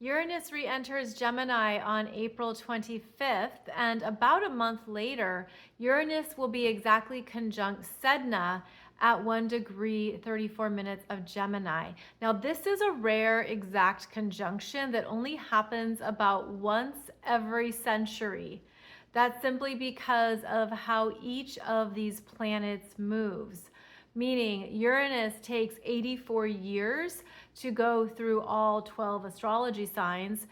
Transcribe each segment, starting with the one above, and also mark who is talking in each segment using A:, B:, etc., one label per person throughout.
A: Uranus re-enters Gemini on April 25th, and about a month later, Uranus will be exactly conjunct Sedna at 1 degree 34 minutes of Gemini. Now, this is a rare exact conjunction that only happens about once every century. That's simply because of how each of these planets moves. Meaning Uranus takes 84 years to go through all 12 astrology signs.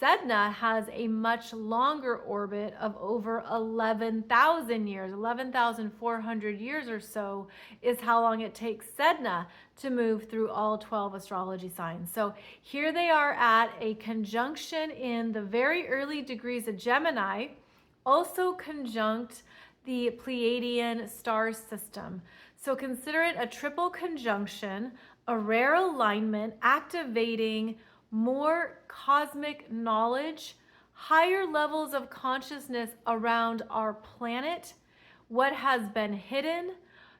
A: Sedna has a much longer orbit of over 11,000 years. 11,400 years or so is how long it takes Sedna to move through all 12 astrology signs. So here they are at a conjunction in the very early degrees of Gemini, also conjunct the Pleiadian star system. So consider it a triple conjunction, a rare alignment activating more cosmic knowledge, higher levels of consciousness around our planet, what has been hidden,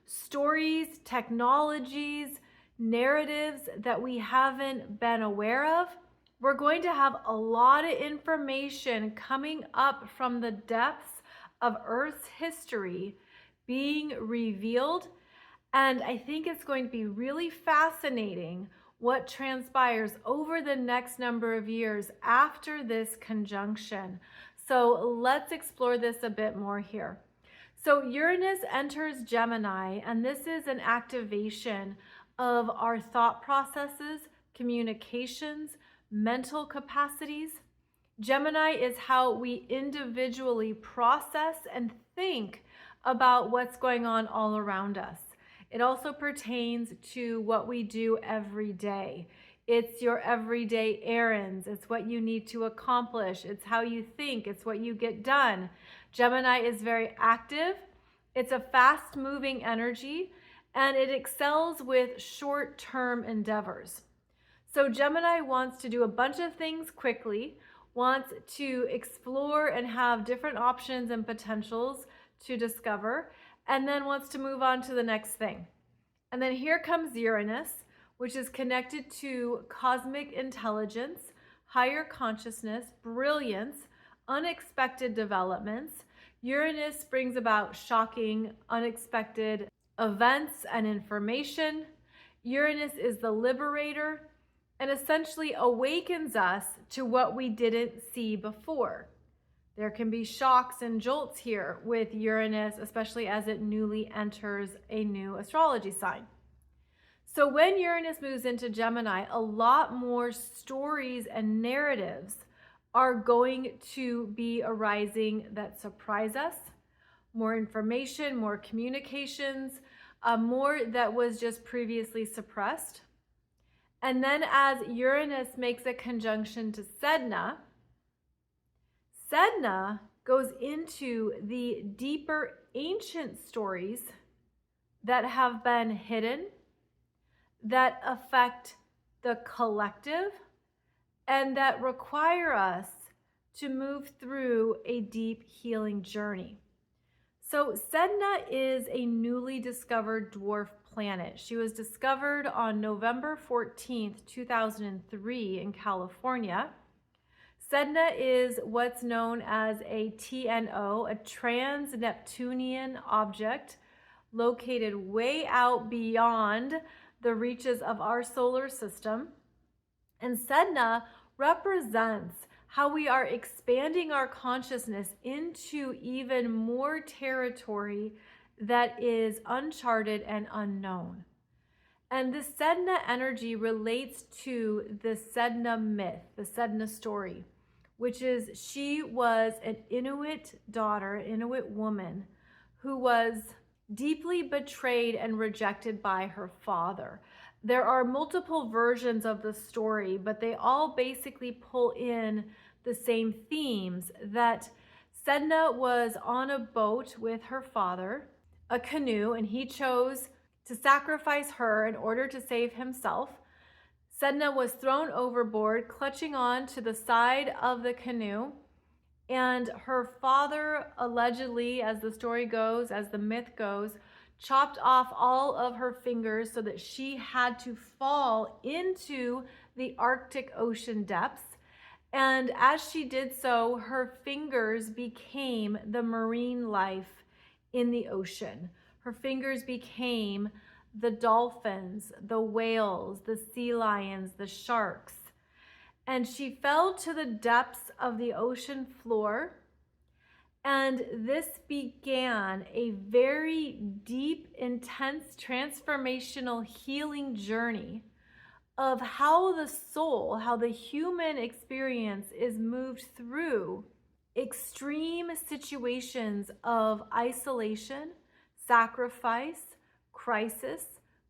A: stories, technologies, narratives that we haven't been aware of. We're going to have a lot of information coming up from the depths of Earth's history being revealed. And I think it's going to be really fascinating what transpires over the next number of years after this conjunction. So let's explore this a bit more here. So Uranus enters Gemini, and this is an activation of our thought processes, communications, mental capacities. Gemini is how we individually process and think about what's going on all around us. It also pertains to what we do every day. It's your everyday errands. It's what you need to accomplish. It's how you think. It's what you get done. Gemini is very active. It's a fast-moving energy, and it excels with short-term endeavors. So Gemini wants to do a bunch of things quickly, wants to explore and have different options and potentials to discover, and then wants to move on to the next thing. And then here comes Uranus, which is connected to cosmic intelligence, higher consciousness, brilliance, unexpected developments. Uranus brings about shocking, unexpected events and information. Uranus is the liberator and essentially awakens us to what we didn't see before. There can be shocks and jolts here with Uranus, especially as it newly enters a new astrology sign. So when Uranus moves into Gemini, a lot more stories and narratives are going to be arising that surprise us. More information, more communications, more that was just previously suppressed. And then as Uranus makes a conjunction to Sedna, Sedna goes into the deeper ancient stories that have been hidden, that affect the collective, and that require us to move through a deep healing journey. So Sedna is a newly discovered dwarf planet. She was discovered on November 14th, 2003 in California. Sedna is what's known as a TNO, a trans-Neptunian object located way out beyond the reaches of our solar system. And Sedna represents how we are expanding our consciousness into even more territory that is uncharted and unknown. And the Sedna energy relates to the Sedna myth, the Sedna story, which is she was an Inuit daughter, an Inuit woman, who was deeply betrayed and rejected by her father. There are multiple versions of the story, but they all basically pull in the same themes, that Sedna was on a boat with her father, a canoe, and he chose to sacrifice her in order to save himself. Sedna was thrown overboard, clutching on to the side of the canoe, and her father allegedly, as the story goes, as the myth goes, chopped off all of her fingers so that she had to fall into the Arctic Ocean depths. And as she did so, her fingers became the marine life in the ocean. Her fingers became the dolphins, the whales, the sea lions, the sharks. And she fell to the depths of the ocean floor. And this began a very deep, intense, transformational healing journey of how the soul, how the human experience is moved through extreme situations of isolation, sacrifice, crisis,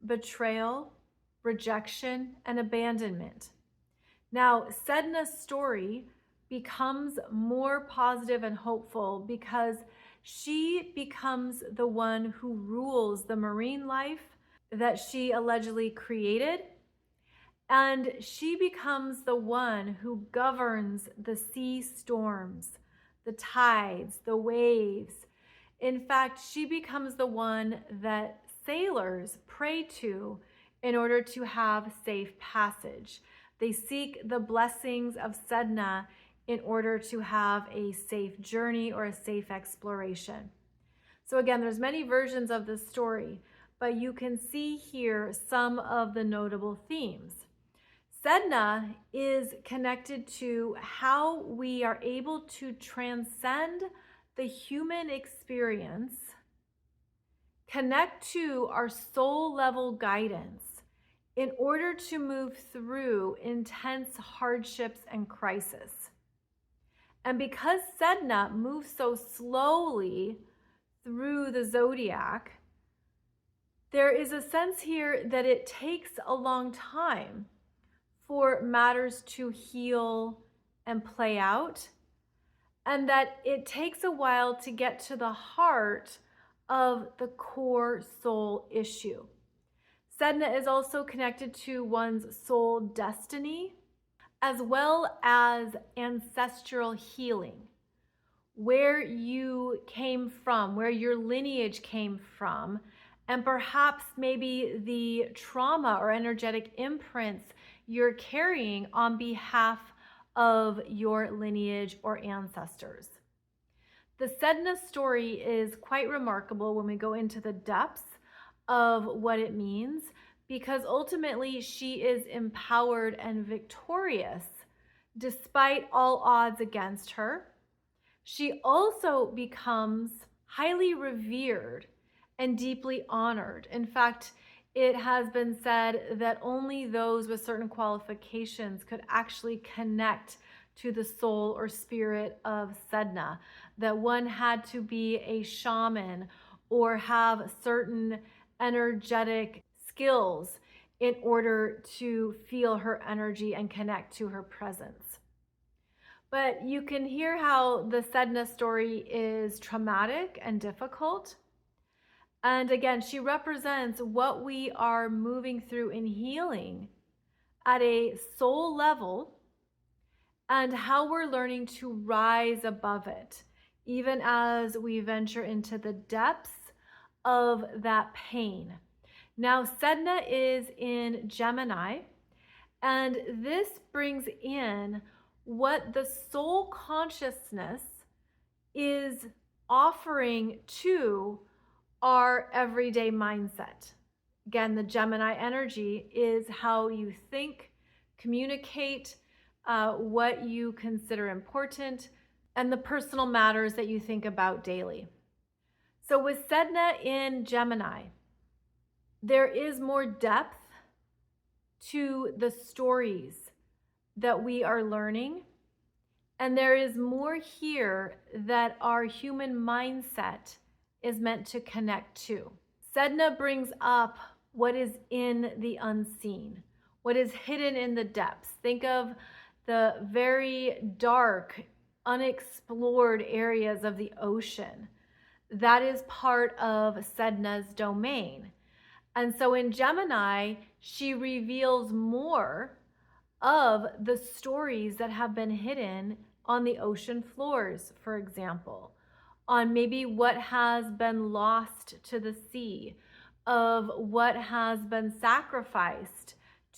A: betrayal, rejection, and abandonment. Now, Sedna's story becomes more positive and hopeful because she becomes the one who rules the marine life that she allegedly created. And she becomes the one who governs the sea storms, the tides, the waves. In fact, she becomes the one that sailors pray to in order to have safe passage. They seek the blessings of Sedna in order to have a safe journey or a safe exploration. So again, there's many versions of this story, but you can see here some of the notable themes. Sedna is connected to how we are able to transcend the human experience, connect to our soul level guidance in order to move through intense hardships and crisis. And because Sedna moves so slowly through the zodiac, there is a sense here that it takes a long time for matters to heal and play out, and that it takes a while to get to the heart of the core soul issue. Sedna is also connected to one's soul destiny, as well as ancestral healing, where you came from, where your lineage came from, and perhaps maybe the trauma or energetic imprints you're carrying on behalf of your lineage or ancestors. The Sedna story is quite remarkable when we go into the depths of what it means, because ultimately she is empowered and victorious despite all odds against her. She also becomes highly revered and deeply honored. In fact, it has been said that only those with certain qualifications could actually connect to the soul or spirit of Sedna, that one had to be a shaman or have certain energetic skills in order to feel her energy and connect to her presence. But you can hear how the Sedna story is traumatic and difficult. And again, she represents what we are moving through in healing at a soul level and how we're learning to rise above it, even as we venture into the depths of that pain. Now, Sedna is in Gemini, and this brings in what the soul consciousness is offering to our everyday mindset. Again, the Gemini energy is how you think, communicate, what you consider important, and the personal matters that you think about daily. So with Sedna in Gemini, there is more depth to the stories that we are learning, and there is more here that our human mindset is meant to connect to. Sedna brings up what is in the unseen, what is hidden in the depths. Think of the very dark, unexplored areas of the ocean. That is part of Sedna's domain. And so in Gemini, she reveals more of the stories that have been hidden on the ocean floors, for example, on maybe what has been lost to the sea, of what has been sacrificed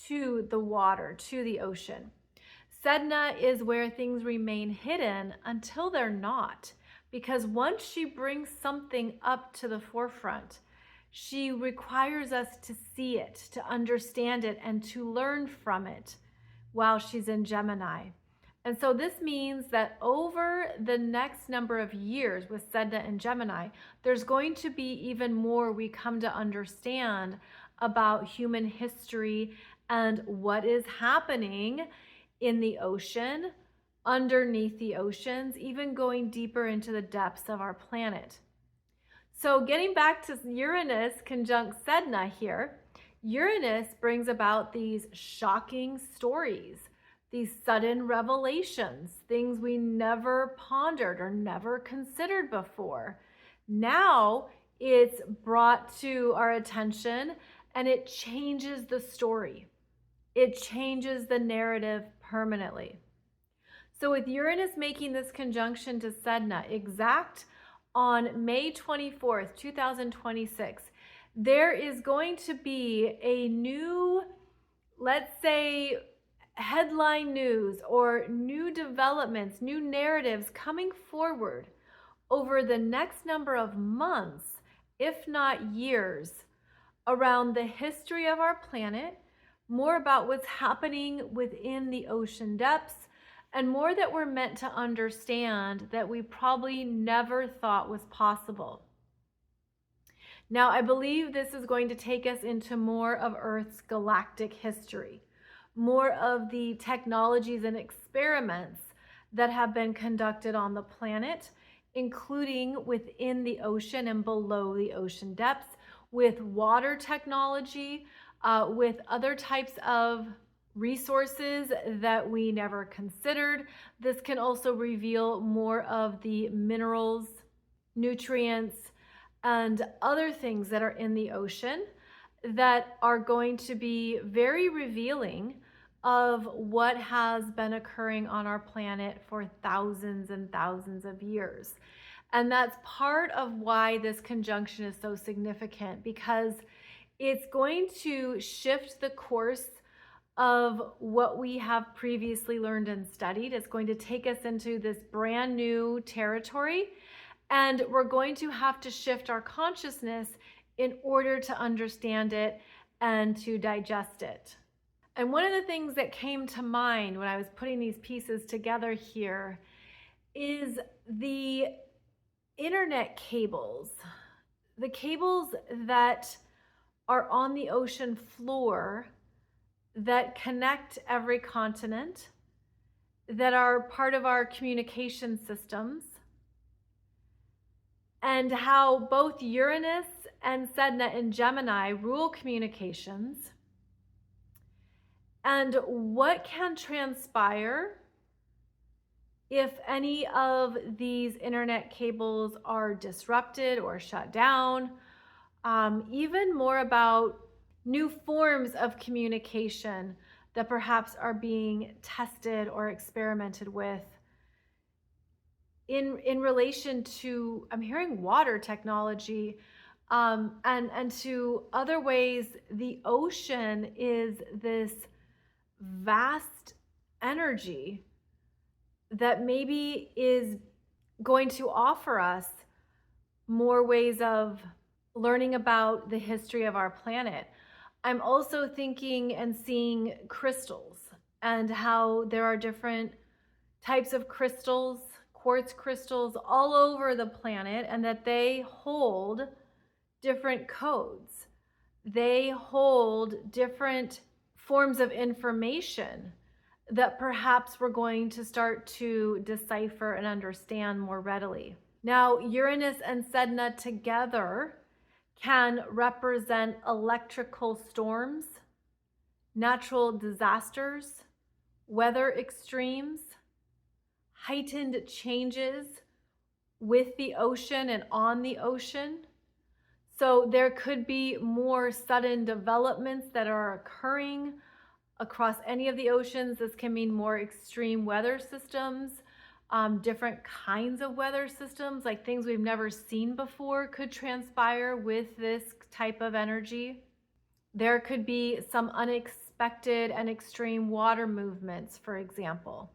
A: to the water, to the ocean. Sedna is where things remain hidden until they're not, because once she brings something up to the forefront, she requires us to see it, to understand it, and to learn from it while she's in Gemini. And so this means that over the next number of years with Sedna and Gemini, there's going to be even more we come to understand about human history and what is happening in the ocean, underneath the oceans, even going deeper into the depths of our planet. So getting back to Uranus conjunct Sedna here, Uranus brings about these shocking stories, these sudden revelations, things we never pondered or never considered before. Now it's brought to our attention and it changes the story. It changes the narrative permanently. So with Uranus making this conjunction to Sedna exact on May 24th, 2026, there is going to be a new, let's say, headline news or new developments, new narratives coming forward over the next number of months, if not years, around the history of our planet, more about what's happening within the ocean depths, and more that we're meant to understand that we probably never thought was possible. Now, I believe this is going to take us into more of Earth's galactic history, more of the technologies and experiments that have been conducted on the planet, including within the ocean and below the ocean depths, with water technology, with other types of resources that we never considered. This can also reveal more of the minerals, nutrients, and other things that are in the ocean that are going to be very revealing of what has been occurring on our planet for thousands and thousands of years. And that's part of why this conjunction is so significant, because it's going to shift the course of what we have previously learned and studied. It's going to take us into this brand new territory, and we're going to have to shift our consciousness in order to understand it and to digest it. And one of the things that came to mind when I was putting these pieces together here is the internet cables, the cables that are on the ocean floor that connect every continent, that are part of our communication systems, and how both Uranus and Sedna and Gemini rule communications, and what can transpire if any of these internet cables are disrupted or shut down. Even more about new forms of communication that perhaps are being tested or experimented with in relation to, I'm hearing water technology, and to other ways. The ocean is this vast energy that maybe is going to offer us more ways of learning about the history of our planet. I'm also thinking and seeing crystals and how there are different types of crystals, quartz crystals all over the planet, and that they hold different codes. They hold different forms of information that perhaps we're going to start to decipher and understand more readily. Now, Uranus and Sedna together can represent electrical storms, natural disasters, weather extremes, heightened changes with the ocean and on the ocean. So there could be more sudden developments that are occurring across any of the oceans. This can mean more extreme weather systems, different kinds of weather systems, like things we've never seen before could transpire with this type of energy. There could be some unexpected unexpected and extreme water movements, for example.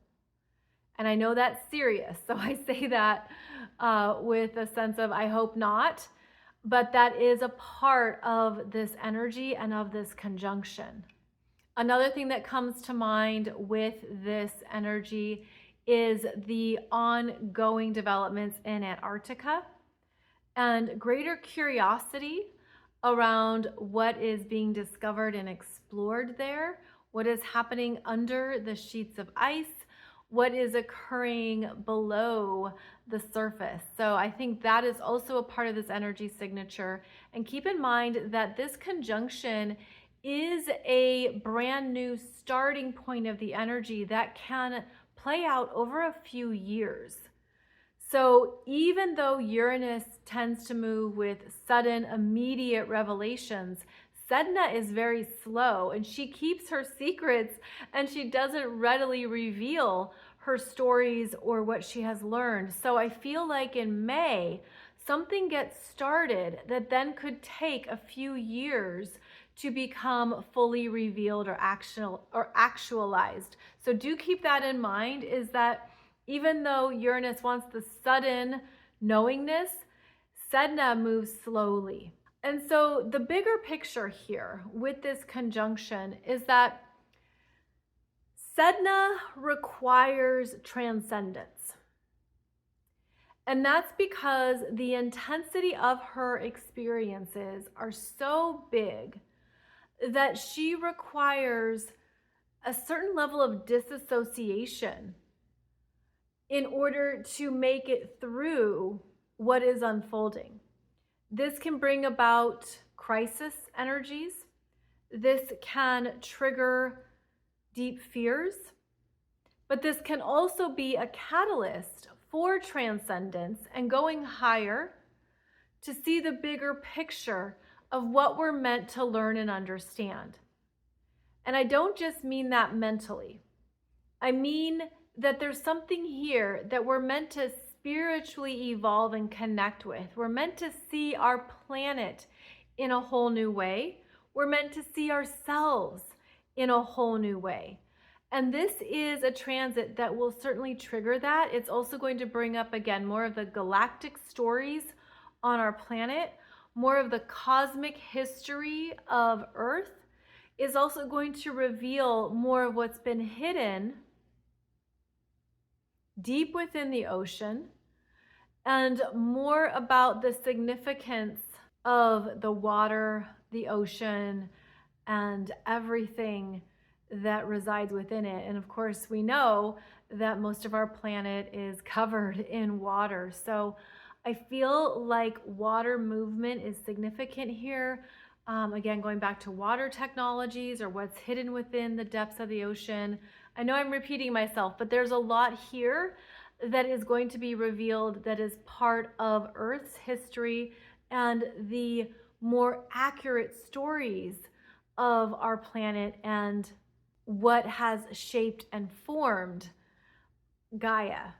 A: And I know that's serious, so I say that with a sense of I hope not, but that is a part of this energy and of this conjunction. Another thing that comes to mind with this energy is the ongoing developments in Antarctica and greater curiosity around what is being discovered and explored there, what is happening under the sheets of ice, what is occurring below the surface. So I think that is also a part of this energy signature. And keep in mind that this conjunction is a brand new starting point of the energy that can play out over a few years. So even though Uranus tends to move with sudden, immediate revelations, Sedna is very slow and she keeps her secrets and she doesn't readily reveal her stories or what she has learned. So I feel like in May, something gets started that then could take a few years to become fully revealed or actualized. So do keep that in mind, is that even though Uranus wants the sudden knowingness, Sedna moves slowly. And so the bigger picture here with this conjunction is that Sedna requires transcendence. And that's because the intensity of her experiences are so big that she requires a certain level of disassociation in order to make it through what is unfolding. This can bring about crisis energies. This can trigger deep fears, but this can also be a catalyst for transcendence and going higher to see the bigger picture of what we're meant to learn and understand. And I don't just mean that mentally. I mean that there's something here that we're meant to spiritually evolve and connect with. We're meant to see our planet in a whole new way. We're meant to see ourselves in a whole new way. And this is a transit that will certainly trigger that. It's also going to bring up, again, more of the galactic stories on our planet, more of the cosmic history of Earth. Is also going to reveal more of what's been hidden deep within the ocean, and more about the significance of the water, the ocean, and everything that resides within it. And of course, we know that most of our planet is covered in water. So I feel like water movement is significant here. Again, going back to water technologies or what's hidden within the depths of the ocean. I know I'm repeating myself, but there's a lot here that is going to be revealed that is part of Earth's history and the more accurate stories of our planet and what has shaped and formed Gaia.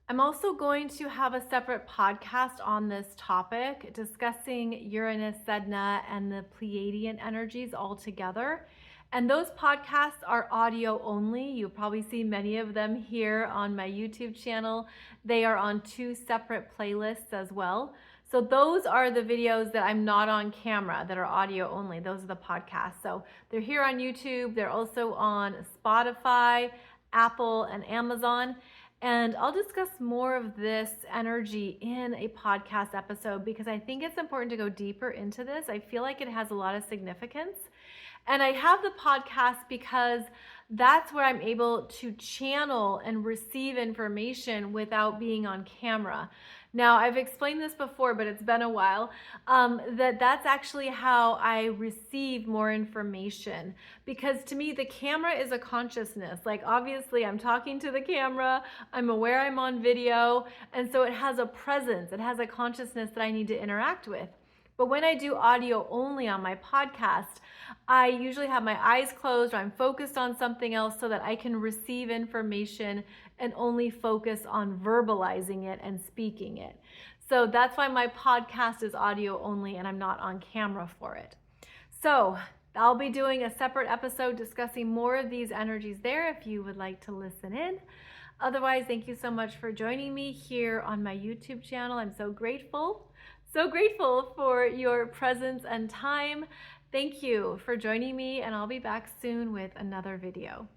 A: I'm also going to have a separate podcast on this topic discussing Uranus, Sedna, and the Pleiadian energies all together. And those podcasts are audio only. You'll probably see many of them here on my YouTube channel. They are on 2 separate playlists as well. So those are the videos that I'm not on camera, that are audio only. Those are the podcasts. So they're here on YouTube. They're also on Spotify, Apple, and Amazon. And I'll discuss more of this energy in a podcast episode because I think it's important to go deeper into this. I feel like it has a lot of significance. And I have the podcast because that's where I'm able to channel and receive information without being on camera. Now, I've explained this before, but it's been a while, that's actually how I receive more information. Because to me, the camera is a consciousness. Like, obviously, I'm talking to the camera, I'm aware I'm on video, and so it has a presence, it has a consciousness that I need to interact with. But when I do audio only on my podcast, I usually have my eyes closed or I'm focused on something else so that I can receive information and only focus on verbalizing it and speaking it. So that's why my podcast is audio only and I'm not on camera for it. So I'll be doing a separate episode discussing more of these energies there if you would like to listen in. Otherwise, thank you so much for joining me here on my YouTube channel. I'm so grateful for your presence and time. Thank you for joining me, and I'll be back soon with another video.